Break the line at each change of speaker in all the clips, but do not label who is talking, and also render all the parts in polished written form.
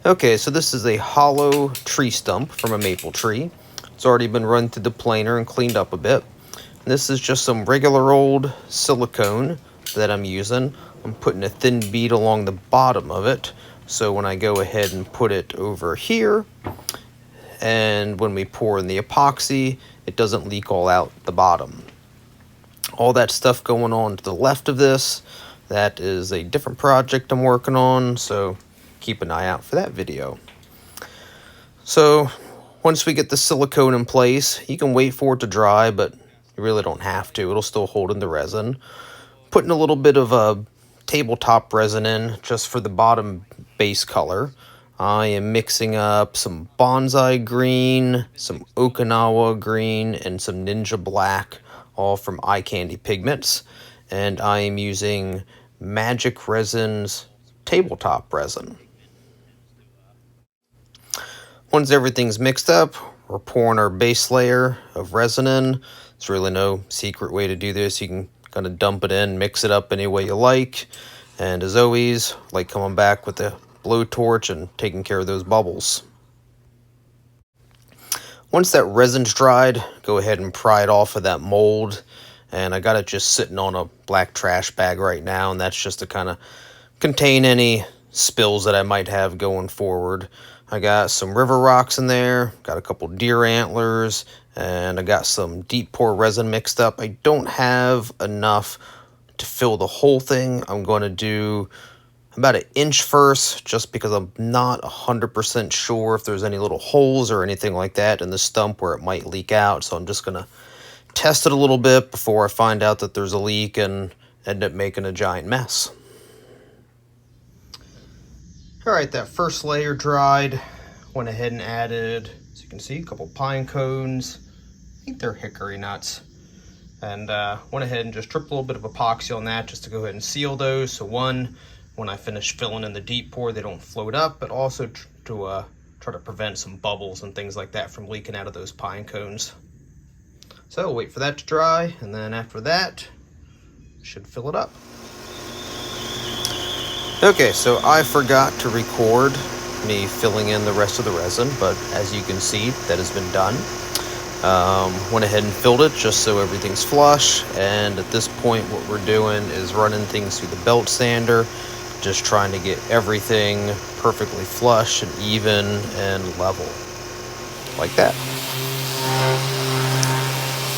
Okay, so this is a hollow tree stump from a maple tree. It's already been run through the planer and cleaned up a bit. And this is just some regular old silicone that I'm using. I'm putting a thin bead along the bottom of it, so when I go ahead and put it over here, and when we pour in the epoxy, it doesn't leak all out the bottom. All that stuff going on to the left of this, that is a different project I'm working on, so keep an eye out for that video. So once we get the silicone in place, you can wait for it to dry, but you really don't have to. It'll still hold in the resin. Putting a little bit of a tabletop resin in just for the bottom base color. I am mixing up some bonsai green, some Okinawa green, and some ninja black, all from Eye Candy Pigments. And I am using Magic Resin's tabletop resin. Once everything's mixed up, we're pouring our base layer of resin in. There's really no secret way to do this. You can kind of dump it in, mix it up any way you like. And as always, like coming back with the blowtorch and taking care of those bubbles. Once that resin's dried, go ahead and pry it off of that mold. And I got it just sitting on a black trash bag right now, and that's just to kind of contain any spills that I might have going forward. I got some river rocks in there, got a couple deer antlers, and I got some deep pour resin mixed up. I don't have enough to fill the whole thing. I'm going to do about 1 inch first, just because I'm not 100% sure if there's any little holes or anything like that in the stump where it might leak out. So I'm just going to test it a little bit before I find out that there's a leak and end up making a giant mess. Alright, that first layer dried. Went ahead and added, as you can see, a couple pine cones. I think they're hickory nuts. And went ahead and just dripped a little bit of epoxy on that just to go ahead and seal those. So one, when I finish filling in the deep pour, they don't float up, but also to try to prevent some bubbles and things like that from leaking out of those pine cones. So we'll wait for that to dry, and then after that, should fill it up. Okay, so I forgot to record me filling in the rest of the resin, but as you can see, that has been done. Went ahead and filled it just so everything's flush, and at this point what we're doing is running things through the belt sander, just trying to get everything perfectly flush and even and level, like that.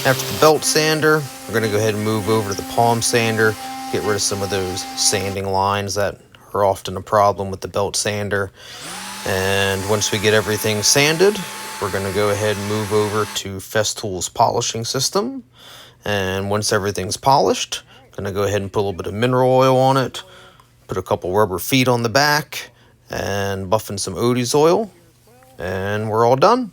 After the belt sander, we're going to go ahead and move over to the palm sander, get rid of some of those sanding lines that are often a problem with the belt sander. And once we get everything sanded, we're going to go ahead and move over to Festool's polishing system. And once everything's polished, I'm going to go ahead and put a little bit of mineral oil on it, put a couple rubber feet on the back, and buff in some Odie's oil, and we're all done.